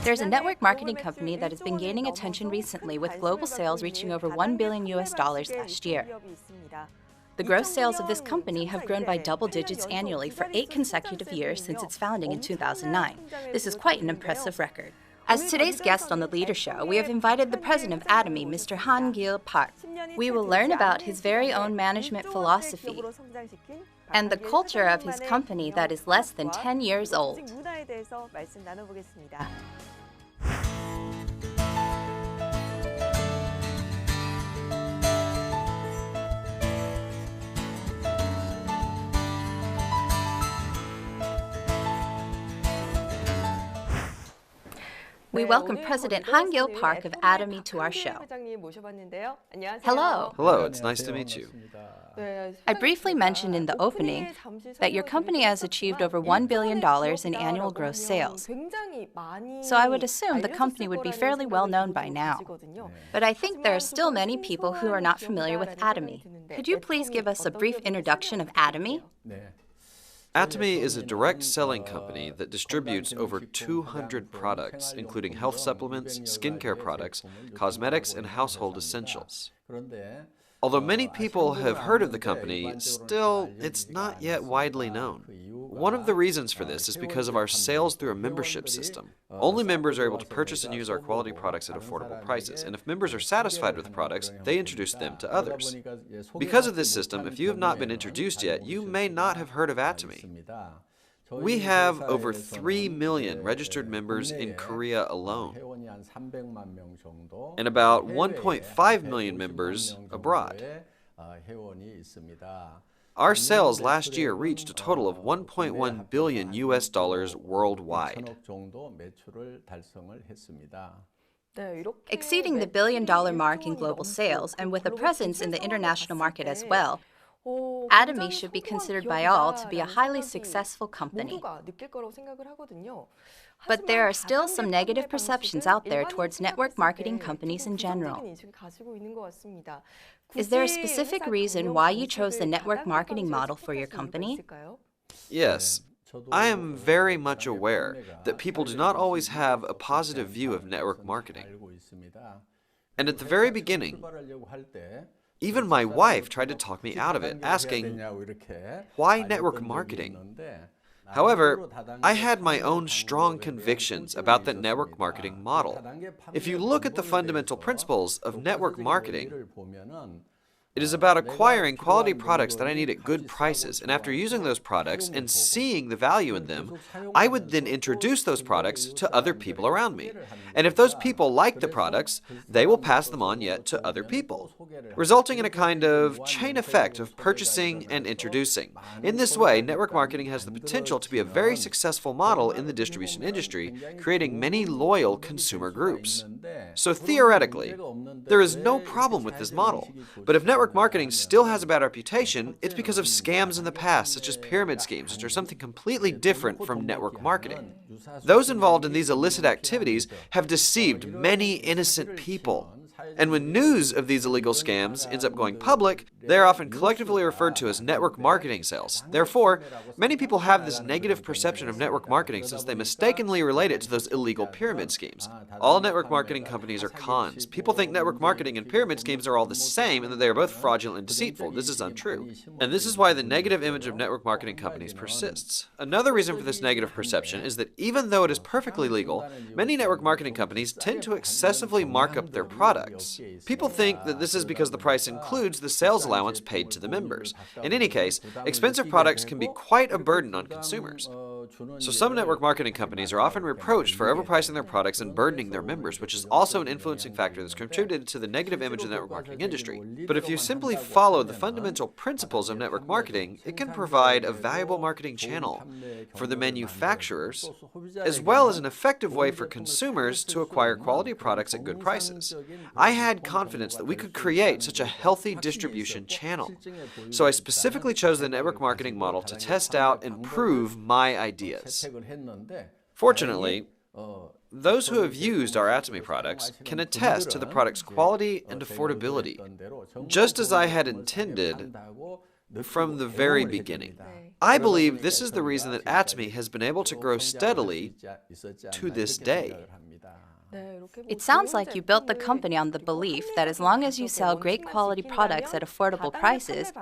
There's a network marketing company that has been gaining attention recently with global sales reaching over $1 billion last year. The gross sales of this company have grown by double digits annually for 8 consecutive years since its founding in 2009. This is quite an impressive record. As today's guest on the Leader Show, we have invited the president of Atomy, Mr. Gill Park. We will learn about his very own management philosophy and the culture of his company that is less than 10 years old. We welcome President Gill Park of Atomy to our show. Hello. Hello, it's nice to meet you. I briefly mentioned in the opening that your company has achieved over $1 billion in annual gross sales. So I would assume the company would be fairly well known by now. But I think there are still many people who are not familiar with Atomy. Could you please give us a brief introduction of Atomy? Atomy is a direct selling company that distributes over 200 products, including health supplements, skincare products, cosmetics, and household essentials. Although many people have heard of the company, still, it's not yet widely known. One of the reasons for this is because of our sales through a membership system. Only members are able to purchase and use our quality products at affordable prices, and if members are satisfied with the products, they introduce them to others. Because of this system, if you have not been introduced yet, you may not have heard of Atomy. We have over 3 million registered members in Korea alone, and about 1.5 million members abroad. Our sales last year reached a total of $1.1 billion worldwide. Exceeding the billion-dollar mark in global sales and with a presence in the international market as well, Atomy should be considered by all to be a highly successful company. But there are still some negative perceptions out there towards network marketing companies in general. Is there a specific reason why you chose the network marketing model for your company? Yes. I am very much aware that people do not always have a positive view of network marketing. And at the very beginning, even my wife tried to talk me out of it, asking, "Why network marketing?" However, I had my own strong convictions about the network marketing model. If you look at the fundamental principles of network marketing, it is about acquiring quality products that I need at good prices, and after using those products and seeing the value in them, I would then introduce those products to other people around me. And if those people like the products, they will pass them on yet to other people, resulting in a kind of chain effect of purchasing and introducing. In this way, network marketing has the potential to be a very successful model in the distribution industry, creating many loyal consumer groups. So theoretically, there is no problem with this model, but if network marketing still has a bad reputation, it's because of scams in the past, such as pyramid schemes, which are something completely different from network marketing. Those involved in these illicit activities have deceived many innocent people. And when news of these illegal scams ends up going public, they are often collectively referred to as network marketing sales. Therefore, many people have this negative perception of network marketing since they mistakenly relate it to those illegal pyramid schemes. All network marketing companies are cons. People think network marketing and pyramid schemes are all the same and that they are both fraudulent and deceitful. This is untrue. And this is why the negative image of network marketing companies persists. Another reason for this negative perception is that even though it is perfectly legal, many network marketing companies tend to excessively mark up their products. People think that this is because the price includes the sales allowance paid to the members. In any case, expensive products can be quite a burden on consumers. So some network marketing companies are often reproached for overpricing their products and burdening their members, which is also an influencing factor that's contributed to the negative image of the network marketing industry. But if you simply follow the fundamental principles of network marketing, it can provide a valuable marketing channel for the manufacturers, as well as an effective way for consumers to acquire quality products at good prices. I had confidence that we could create such a healthy distribution channel. So I specifically chose the network marketing model to test out and prove my ideas. Fortunately, those who have used our Atomy products can attest to the product's quality and affordability. Just as I had intended, from the very beginning. I believe this is the reason that Atomy has been able to grow steadily to this day. It sounds like you built the company on the belief that as long as you sell great quality products at affordable prices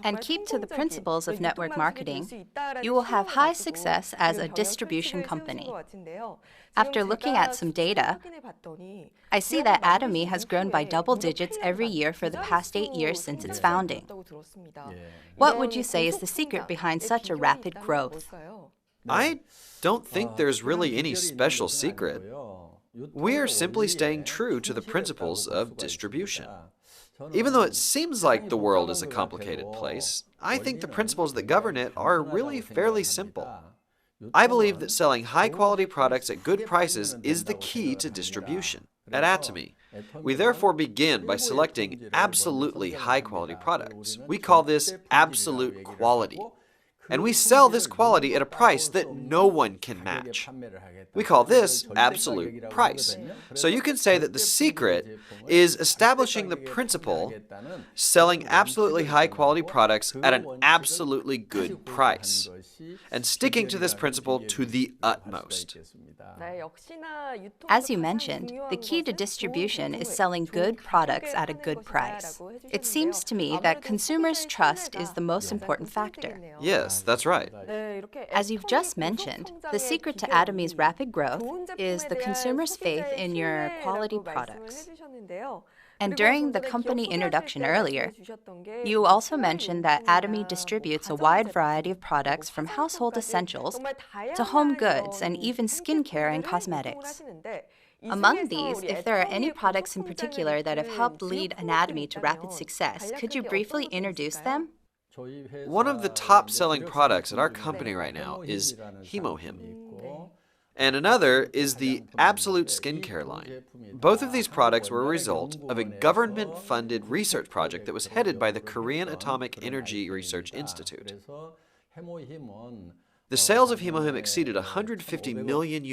and keep to the principles of network marketing, you will have high success as a distribution company. After looking at some data, I see that Atomy has grown by double digits every year for the past 8 years since its founding. What would you say is the secret behind such a rapid growth? I don't think there's really any special secret. We are simply staying true to the principles of distribution. Even though it seems like the world is a complicated place, I think the principles that govern it are really fairly simple. I believe that selling high-quality products at good prices is the key to distribution. At Atomy, we therefore begin by selecting absolutely high-quality products. We call this absolute quality. And we sell this quality at a price that no one can match. We call this absolute price. So you can say that the secret is establishing the principle, selling absolutely high-quality products at an absolutely good price, and sticking to this principle to the utmost. As you mentioned, the key to distribution is selling good products at a good price. It seems to me that consumers' trust is the most important factor. Yes, that's right. As you've just mentioned, the secret to Atomy's rapid growth is the consumer's faith in your quality products. And during the company introduction earlier, you also mentioned that Atomy distributes a wide variety of products from household essentials to home goods and even skincare and cosmetics. Among these, if there are any products in particular that have helped lead Atomy to rapid success, could you briefly introduce them? One of the top-selling products at our company right now is hemohim. And another is the Absolute Skincare line. Both of these products were a result of a government-funded research project that was headed by the Korean Atomic Energy Research Institute. The sales of hemohim exceeded $150 million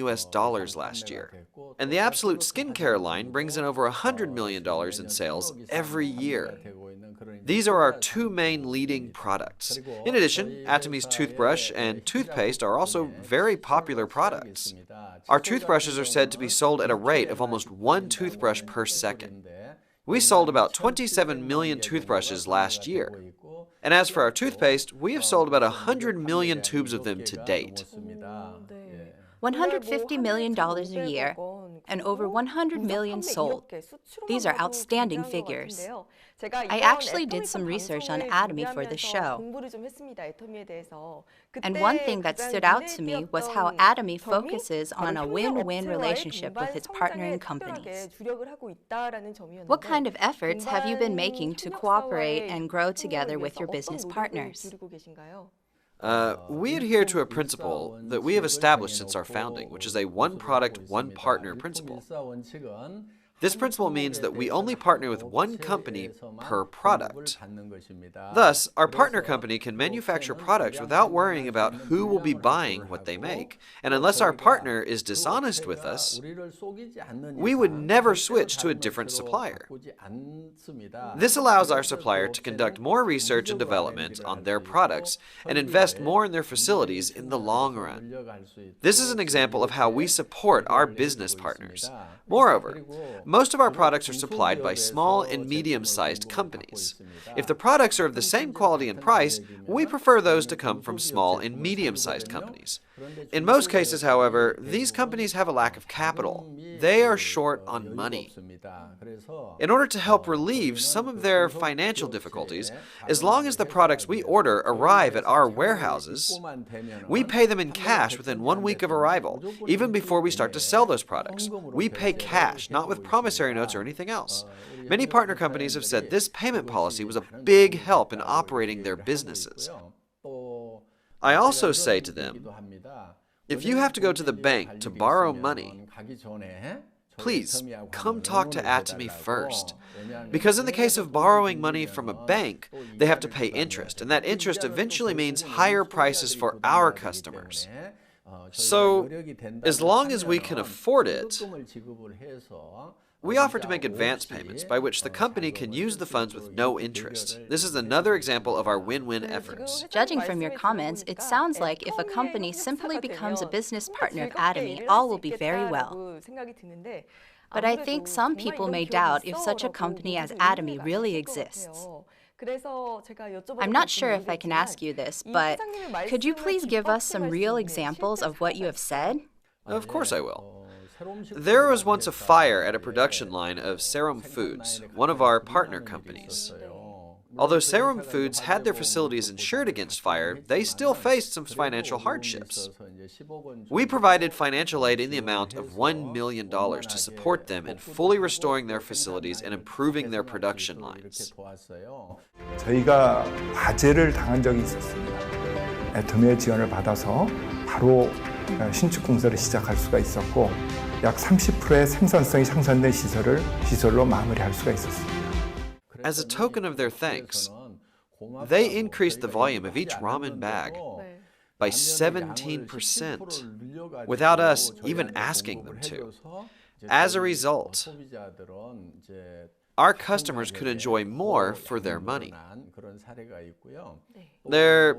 last year, and the Absolute Skincare line brings in over $100 million in sales every year. These are our two main leading products. In addition, Atomy's toothbrush and toothpaste are also very popular products. Our toothbrushes are said to be sold at a rate of almost one toothbrush per second. We sold about 27 million toothbrushes last year. And as for our toothpaste, we have sold about 100 million tubes of them to date. $150 million a year, and over 100 million sold. These are outstanding figures. I actually did some research on Atomy for this show. And one thing that stood out to me was how Atomy focuses on a win-win relationship with its partnering companies. What kind of efforts have you been making to cooperate and grow together with your business partners? We adhere to a principle that we have established since our founding, which is a one product, one partner principle. This principle means that we only partner with one company per product. Thus, our partner company can manufacture products without worrying about who will be buying what they make. And unless our partner is dishonest with us, we would never switch to a different supplier. This allows our supplier to conduct more research and development on their products and invest more in their facilities in the long run. This is an example of how we support our business partners. Moreover, most of our products are supplied by small and medium-sized companies. If the products are of the same quality and price, we prefer those to come from small and medium-sized companies. In most cases, however, these companies have a lack of capital. They are short on money. In order to help relieve some of their financial difficulties, as long as the products we order arrive at our warehouses, we pay them in cash within 1 week of arrival, even before we start to sell those products. We pay cash, not with promissory notes or anything else. Many partner companies have said this payment policy was a big help in operating their businesses. I also say to them, if you have to go to the bank to borrow money, please come talk to Atomy first. Because in the case of borrowing money from a bank, they have to pay interest, and that interest eventually means higher prices for our customers. So, as long as we can afford it, We offer to make advance payments by which the company can use the funds with no interest. This is another example of our win-win efforts. Judging from your comments, it sounds like if a company simply becomes a business partner of Atomy, all will be very well. But I think some people may doubt if such a company as Atomy really exists. I'm not sure if I can ask you this, but could you please give us some real examples of what you have said? Of course I will. There was once a fire at a production line of Serum Foods, one of our partner companies. Although Serum Foods had their facilities insured against fire, they still faced some financial hardships. We provided financial aid in the amount of $1 million to support them in fully restoring their facilities and improving their production lines. 저희가 화재를 당한 적이 있었습니다. 애터미의 지원을 받아서 바로 신축 공사를 시작할 수가 있었고 약 30%의 생산성이 향상된 시설로 마무리할 수가 있었습니다. As a token of their thanks, they increased the volume of each ramen bag by 17% without us even asking them to. As a result, our customers could enjoy more for their money. There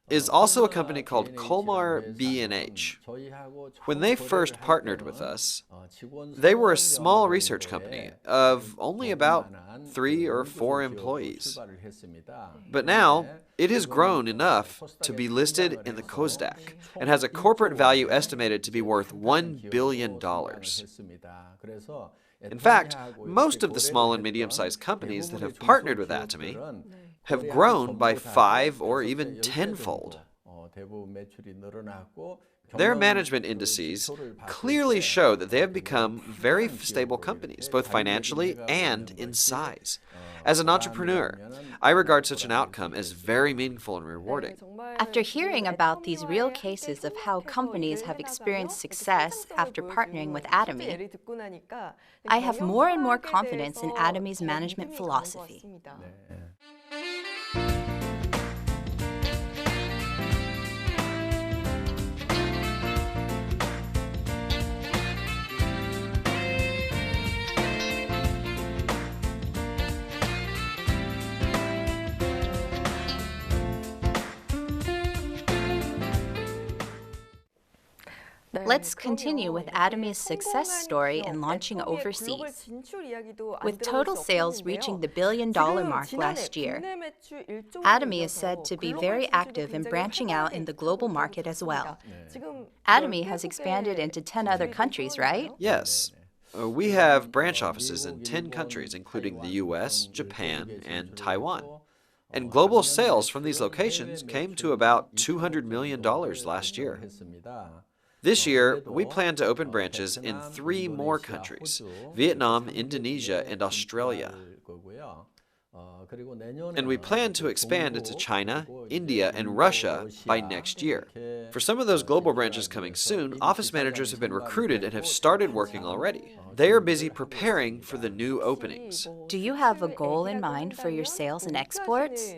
is also a company called Colmar B&H. When they first partnered with us, they were a small research company of only about 3 or 4 employees. But now, it has grown enough to be listed in the Kosdaq and has a corporate value estimated to be worth $1 billion. In fact, most of the small and medium-sized companies that have partnered with Atomy have grown by 5 or even 10-fold. Their management indices clearly show that they have become very stable companies, both financially and in size. As an entrepreneur, I regard such an outcome as very meaningful and rewarding. After hearing about these real cases of how companies have experienced success after partnering with Atomy, I have more and more confidence in Atomy's management philosophy. Let's continue with Atomy's success story in launching overseas. With total sales reaching the $1 billion mark last year, Atomy is said to be very active in branching out in the global market as well. Atomy has expanded into 10 other countries, right? Yes. We have branch offices in 10 countries, including the US, Japan, and Taiwan. And global sales from these locations came to about $200 million last year. This year, we plan to open branches in 3 more countries: Vietnam, Indonesia, and Australia. And we plan to expand into China, India, and Russia by next year. For some of those global branches coming soon, office managers have been recruited and have started working already. They are busy preparing for the new openings. Do you have a goal in mind for your sales and exports?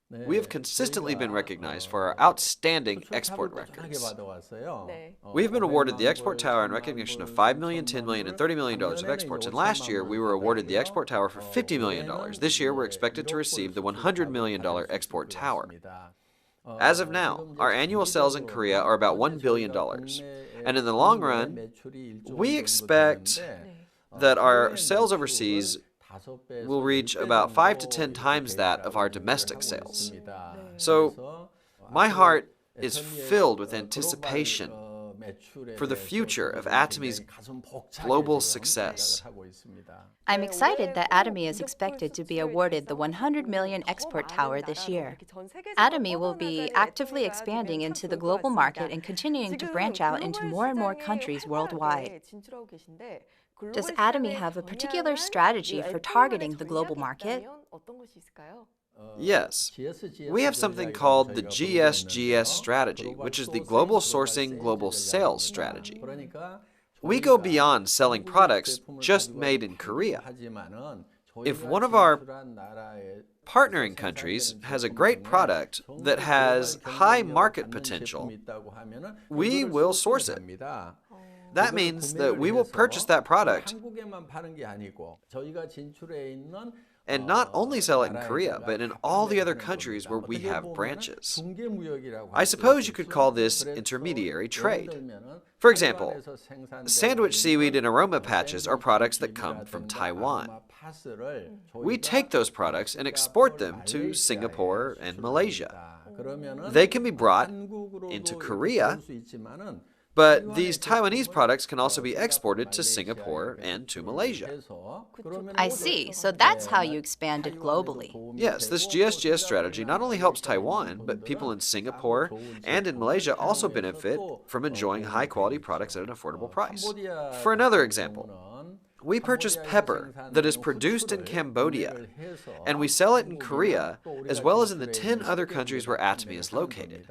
We have consistently been recognized for our outstanding export records. We have been awarded the Export Tower in recognition of $5 million, $10 million, and $30 million of exports, and last year we were awarded the Export Tower for $50 million. This year we're expected to receive the $100 million Export Tower. As of now, our annual sales in Korea are about $1 billion, and in the long run, we expect that our sales overseas will reach about 5 to 10 times that of our domestic sales. So, my heart is filled with anticipation for the future of Atomy's global success. I'm excited that Atomy is expected to be awarded the $100 million Export Tower this year. Atomy will be actively expanding into the global market and continuing to branch out into more and more countries worldwide. Does Atomy have a particular strategy for targeting the global market? Yes. We have something called the GSGS strategy, which is the Global Sourcing Global Sales strategy. We go beyond selling products just made in Korea. If one of our partnering countries has a great product that has high market potential, we will source it. That means that we will purchase that product and not only sell it in Korea, but in all the other countries where we have branches. I suppose you could call this intermediary trade. For example, sandwich seaweed and aroma patches are products that come from Taiwan. We take those products and export them to Singapore and Malaysia. They can be brought into Korea, but these Taiwanese products can also be exported to Singapore and to Malaysia. I see. So that's how you expanded globally. Yes, this GSGS strategy not only helps Taiwan, but people in Singapore and in Malaysia also benefit from enjoying high-quality products at an affordable price. For another example, we purchase pepper that is produced in Cambodia, and we sell it in Korea, as well as in the 10 other countries where Atomy is located.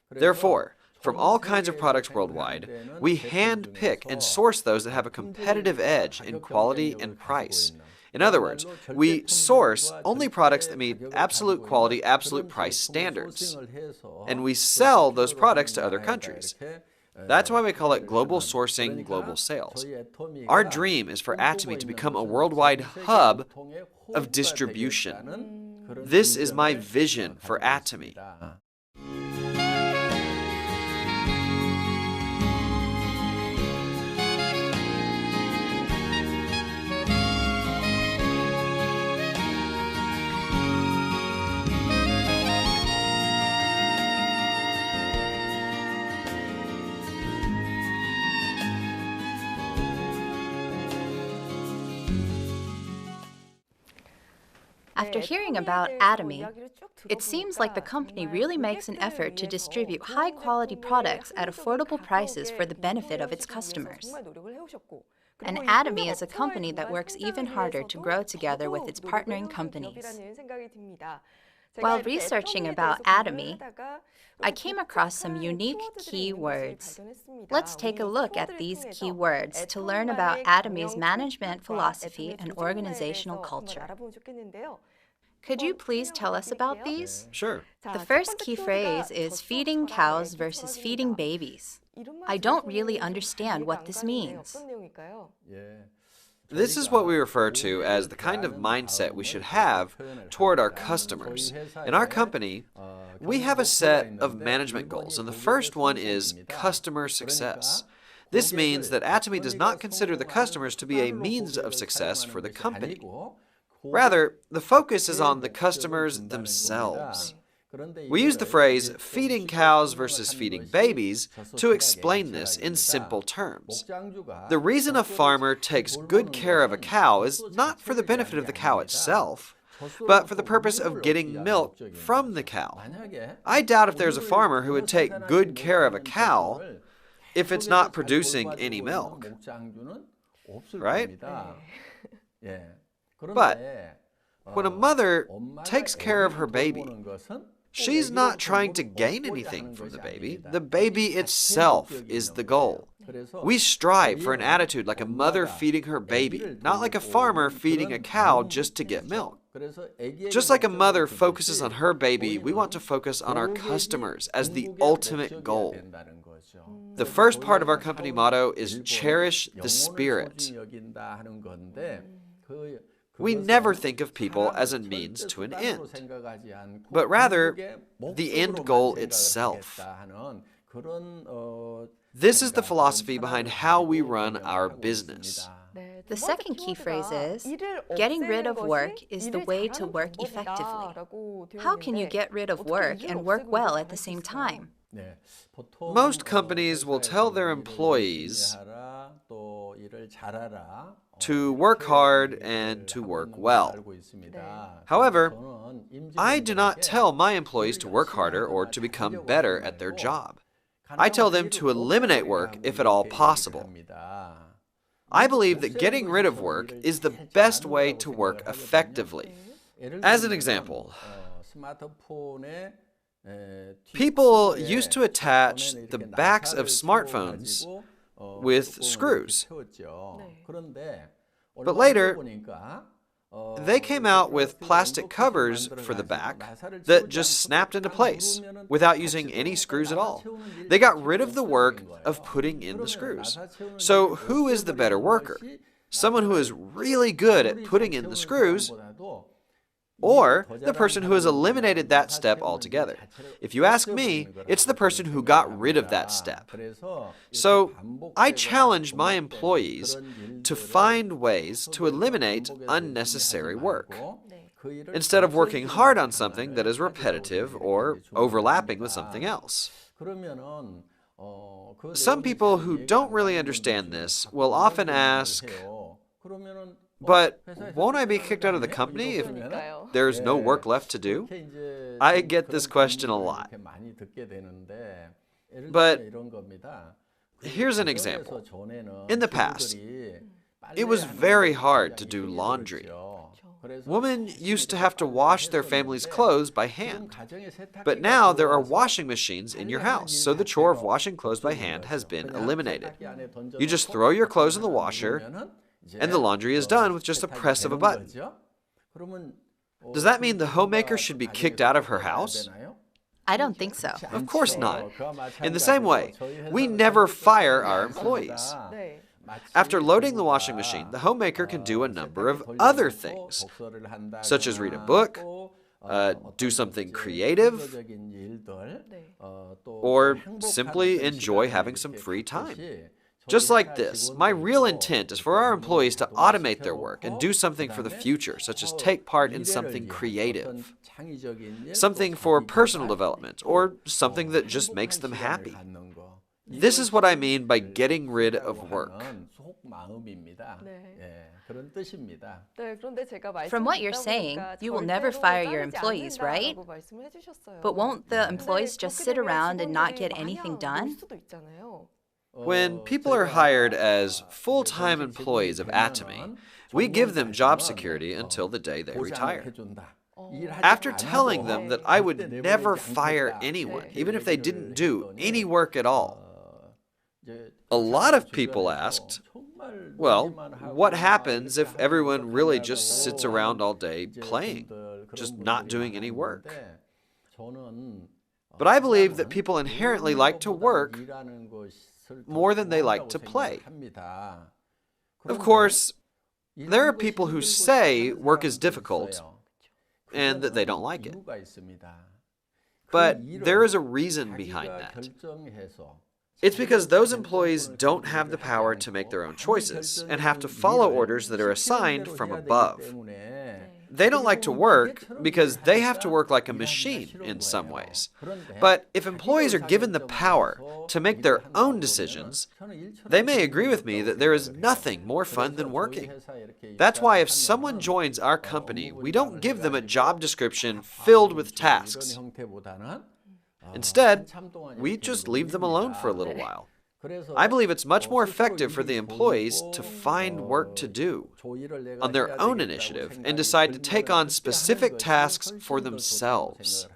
Therefore, from all kinds of products worldwide, we hand-pick and source those that have a competitive edge in quality and price. In other words, we source only products that meet absolute quality, absolute price standards, and we sell those products to other countries. That's why we call it global sourcing, global sales. Our dream is for Atomy to become a worldwide hub of distribution. This is my vision for Atomy. After hearing about Atomy, it seems like the company really makes an effort to distribute high-quality products at affordable prices for the benefit of its customers. And Atomy is a company that works even harder to grow together with its partnering companies. While researching about Atomy, I came across some unique key words. Let's take a look at these key words to learn about Atomy's management philosophy and organizational culture. Could you please tell us about these? Sure. The first key phrase is feeding cows versus feeding babies. I don't really understand what this means. This is what we refer to as the kind of mindset we should have toward our customers. In our company, we have a set of management goals, and the first one is customer success. This means that Atomy does not consider the customers to be a means of success for the company. Rather, the focus is on the customers themselves. We use the phrase feeding cows versus feeding babies to explain this in simple terms. The reason a farmer takes good care of a cow is not for the benefit of the cow itself, but for the purpose of getting milk from the cow. I doubt if there's a farmer who would take good care of a cow if it's not producing any milk. Right? But when a mother takes care of her baby, she's not trying to gain anything from the baby. The baby itself is the goal. We strive for an attitude like a mother feeding her baby, not like a farmer feeding a cow just to get milk. Just like a mother focuses on her baby, we want to focus on our customers as the ultimate goal. The first part of our company motto is cherish the spirit. We never think of people as a means to an end, but rather the end goal itself. This is the philosophy behind how we run our business. The second key phrase is, getting rid of work is the way to work effectively. How can you get rid of work and work well at the same time? Most companies will tell their employees to work hard and to work well. However, I do not tell my employees to work harder or to become better at their job. I tell them to eliminate work if at all possible. I believe that getting rid of work is the best way to work effectively. As an example, people used to attach the backs of smartphones with screws. But later, They came out with plastic covers for the back that just snapped into place without using any screws at all. They got rid of the work of putting in the screws. So who is the better worker? Someone who is really good at putting in the screws, or the person who has eliminated that step altogether? If you ask me, it's the person who got rid of that step. So I challenge my employees to find ways to eliminate unnecessary work, instead of working hard on something that is repetitive or overlapping with something else. Some people who don't really understand this will often ask, but won't I be kicked out of the company if there's no work left to do? I get this question a lot. But here's an example. In the past, it was very hard to do laundry. Women used to have to wash their family's clothes by hand. But now there are washing machines in your house, so the chore of washing clothes by hand has been eliminated. You just throw your clothes in the washer, and the laundry is done with just a press of a button. Does that mean the homemaker should be kicked out of her house? I don't think so. Of course not. In the same way, we never fire our employees. After loading the washing machine, the homemaker can do a number of other things, such as read a book, do something creative, or simply enjoy having some free time. Just like this, my real intent is for our employees to automate their work and do something for the future, such as take part in something creative, something for personal development, or something that just makes them happy. This is what I mean by getting rid of work. From what you're saying, you will never fire your employees, right? But won't the employees just sit around and not get anything done? When people are hired as full-time employees of Atomy, we give them job security until the day they retire. After telling them that I would never fire anyone, even if they didn't do any work at all, a lot of people asked, well, what happens if everyone really just sits around all day playing, just not doing any work? But I believe that people inherently like to work more than they like to play. Of course, there are people who say work is difficult and that they don't like it. But there is a reason behind that. It's because those employees don't have the power to make their own choices and have to follow orders that are assigned from above. They don't like to work because they have to work like a machine in some ways. But if employees are given the power to make their own decisions, they may agree with me that there is nothing more fun than working. That's why if someone joins our company, we don't give them a job description filled with tasks. Instead, we just leave them alone for a little while. I believe it's much more effective for the employees to find work to do on their own initiative and decide to take on specific tasks for themselves.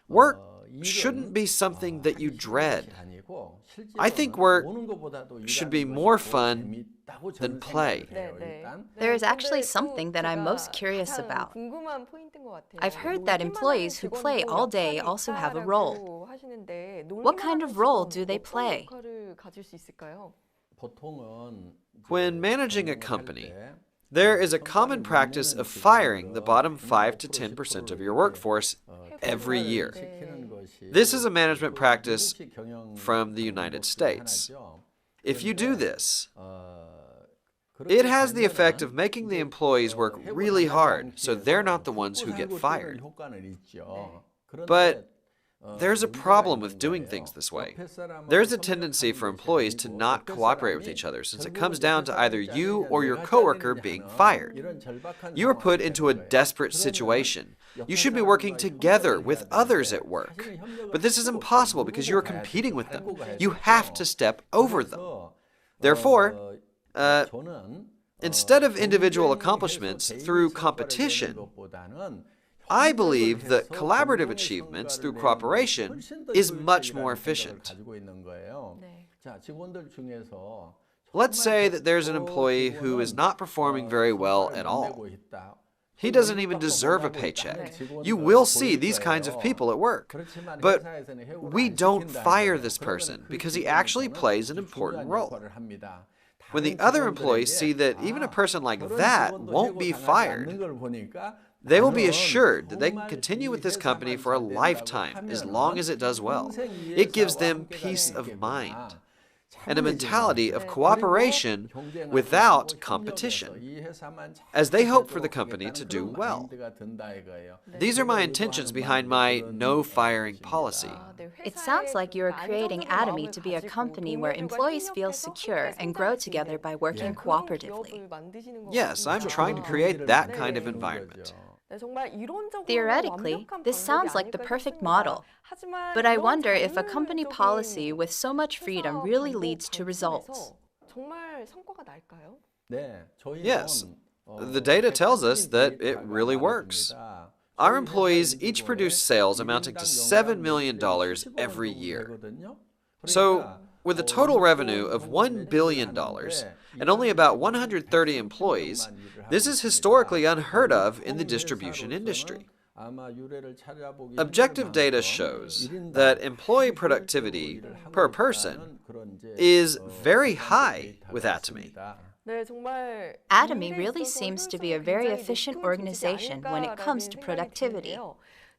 Work shouldn't be something that you dread. I think work should be more fun than play. There is actually something that I'm most curious about. I've heard that employees who play all day also have a role. What kind of role do they play? When managing a company, there is a common practice of firing the bottom 5 to 10% of your workforce every year. This is a management practice from the United States. If you do this, it has the effect of making the employees work really hard, so they're not the ones who get fired. But there's a problem with doing things this way. There's a tendency for employees to not cooperate with each other, since it comes down to either you or your coworker being fired. You are put into a desperate situation. You should be working together with others at work. But this is impossible because you are competing with them. You have to step over them. Therefore, instead of individual accomplishments through competition, I believe that collaborative achievements through cooperation is much more efficient. Let's say that there's an employee who is not performing very well at all. He doesn't even deserve a paycheck. You will see these kinds of people at work. But we don't fire this person because he actually plays an important role. When the other employees see that even a person like that won't be fired, they will be assured that they can continue with this company for a lifetime as long as it does well. It gives them peace of mind and a mentality of cooperation without competition, as they hope for the company to do well. These are my intentions behind my no firing policy. It sounds like you are creating Atomy to be a company where employees feel secure and grow together by working cooperatively. Yes, I'm trying to create that kind of environment. Theoretically, this sounds like the perfect model. But I wonder if a company policy with so much freedom really leads to results. Yes, the data tells us that it really works. Our employees each produce sales amounting to $7 million every year. So, with a total revenue of $1 billion and only about 130 employees, this is historically unheard of in the distribution industry. Objective data shows that employee productivity per person is very high with Atomy. Atomy really seems to be a very efficient organization when it comes to productivity.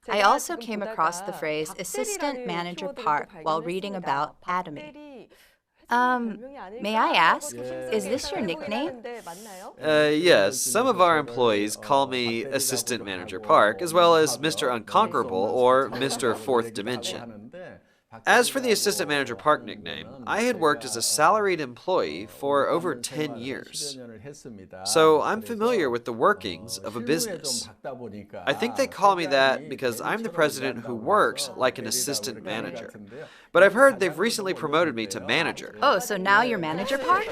I also came across the phrase assistant manager park while reading about Atomy. May I ask, is this your nickname? Yes, some of our employees call me Assistant Manager Park, as well as Mr. Unconquerable or Mr. Fourth Dimension. As for the Assistant Manager Park nickname, I had worked as a salaried employee for over 10 years. So I'm familiar with the workings of a business. I think they call me that because I'm the president who works like an assistant manager. But I've heard they've recently promoted me to manager. Oh, so now you're Manager Park?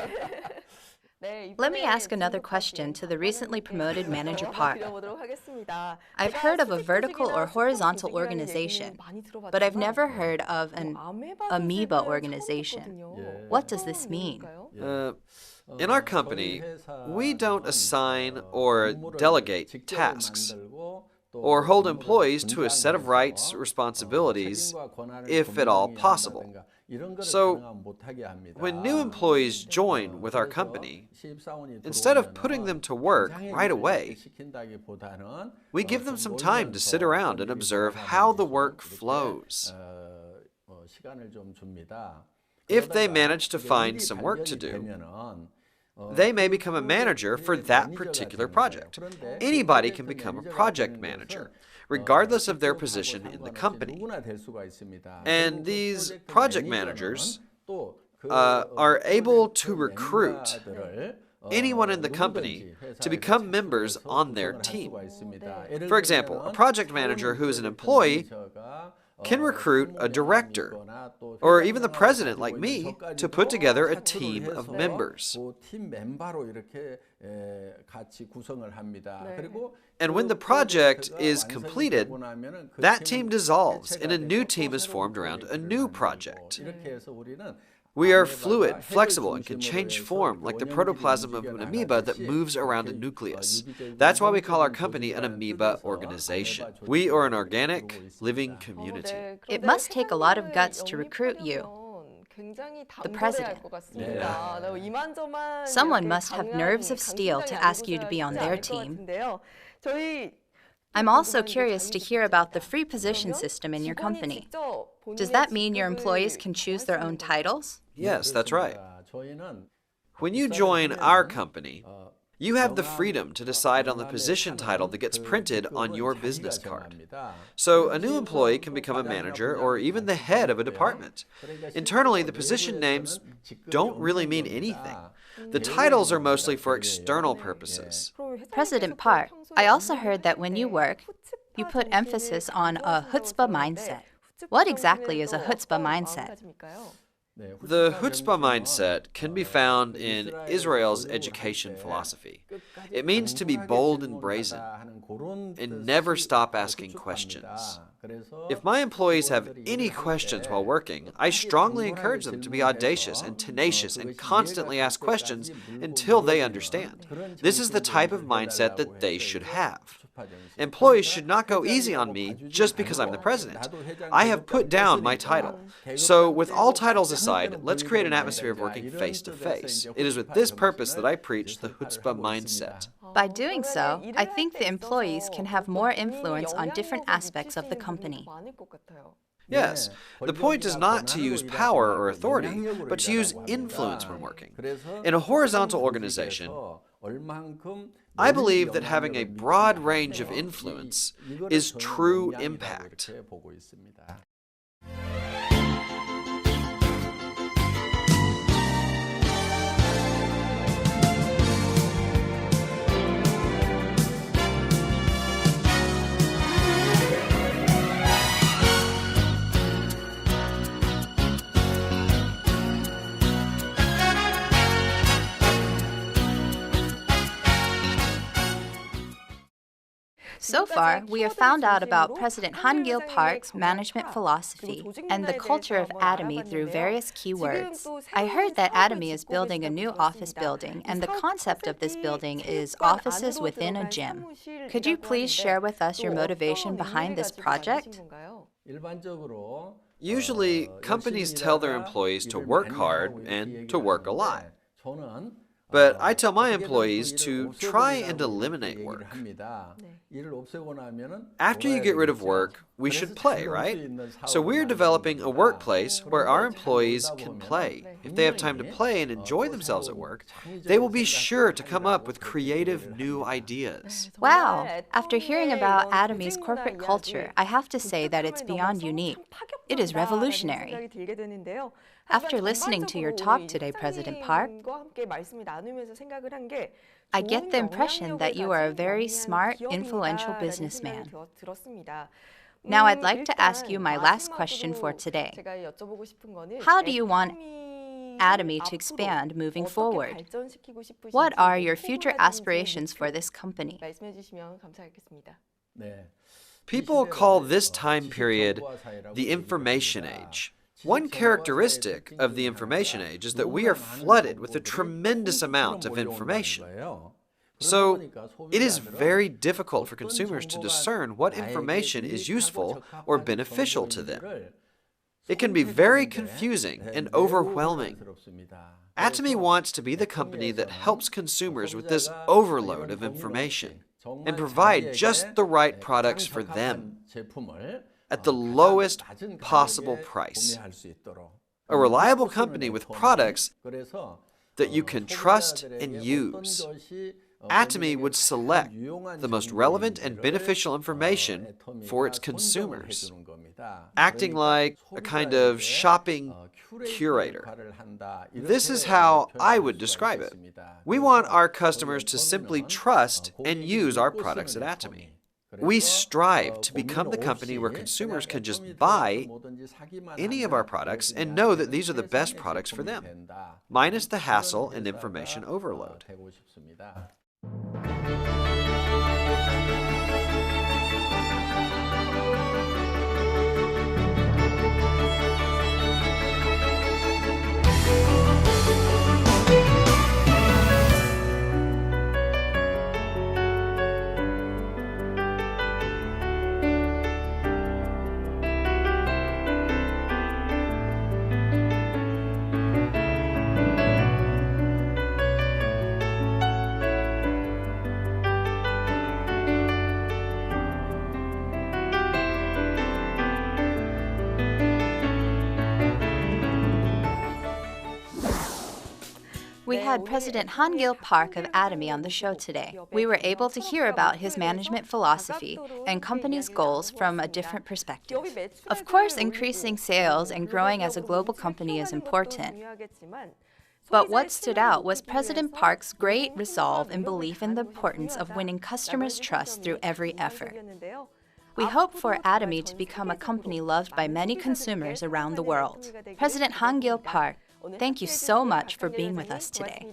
Let me ask another question to the recently promoted Manager Park. I've heard of a vertical or horizontal organization, but I've never heard of an amoeba organization. What does this mean? In our company, we don't assign or delegate tasks or hold employees to a set of rights, responsibilities, if at all possible. So, when new employees join with our company, instead of putting them to work right away, we give them some time to sit around and observe how the work flows. If they manage to find some work to do, they may become a manager for that particular project. Anybody can become a project manager, regardless of their position in the company. And these project managers are able to recruit anyone in the company to become members on their team. For example, a project manager who is an employee can recruit a director, or even the president like me, to put together a team of members. And when the project is completed, that team dissolves and a new team is formed around a new project. We are fluid, flexible, and can change form like the protoplasm of an amoeba that moves around a nucleus. That's why we call our company an amoeba organization. We are an organic, living community. It must take a lot of guts to recruit you, the president. Someone must have nerves of steel to ask you to be on their team. I'm also curious to hear about the free position system in your company. Does that mean your employees can choose their own titles? Yes, that's right. When you join our company, you have the freedom to decide on the position title that gets printed on your business card. So a new employee can become a manager or even the head of a department. Internally, the position names don't really mean anything. The titles are mostly for external purposes. President Park, I also heard that when you work, you put emphasis on a chutzpah mindset. What exactly is a chutzpah mindset? The chutzpah mindset can be found in Israel's education philosophy. It means to be bold and brazen and never stop asking questions. If my employees have any questions while working, I strongly encourage them to be audacious and tenacious and constantly ask questions until they understand. This is the type of mindset that they should have. Employees should not go easy on me just because I'm the president. I have put down my title. So with all titles aside, let's create an atmosphere of working face to face. It is with this purpose that I preach the chutzpah mindset. By doing so, I think the employees can have more influence on different aspects of the company. Yes, the point is not to use power or authority, but to use influence when working. In a horizontal organization, I believe that having a broad range of influence is true impact. So far, we have found out about President Gill Park's management philosophy and the culture of Atomy through various keywords. I heard that Atomy is building a new office building, and the concept of this building is offices within a gym. Could you please share with us your motivation behind this project? Usually, companies tell their employees to work hard and to work a lot. But I tell my employees to try and eliminate work. After you get rid of work, we should play, right? So we're developing a workplace where our employees can play. If they have time to play and enjoy themselves at work, they will be sure to come up with creative new ideas. Wow! After hearing about Atomy's corporate culture, I have to say that it's beyond unique. It is revolutionary. After listening to your talk today, President Park, I get the impression that you are a very smart, influential businessman. Now I'd like to ask you my last question for today. How do you want Atomy to expand moving forward? What are your future aspirations for this company? People call this time period the information age. One characteristic of the information age is that we are flooded with a tremendous amount of information. So, it is very difficult for consumers to discern what information is useful or beneficial to them. It can be very confusing and overwhelming. Atomy wants to be the company that helps consumers with this overload of information and provide just the right products for them at the lowest possible price. A reliable company with products that you can trust and use. Atomy would select the most relevant and beneficial information for its consumers, acting like a kind of shopping curator. This is how I would describe it. We want our customers to simply trust and use our products at Atomy. We strive to become the company where consumers can just buy any of our products and know that these are the best products for them, minus the hassle and information overload. We had President Gill Park of Atomy on the show today. We were able to hear about his management philosophy and company's goals from a different perspective. Of course, increasing sales and growing as a global company is important. But what stood out was President Park's great resolve and belief in the importance of winning customers' trust through every effort. We hope for Atomy to become a company loved by many consumers around the world. President Gill Park, thank you so much for being with us today.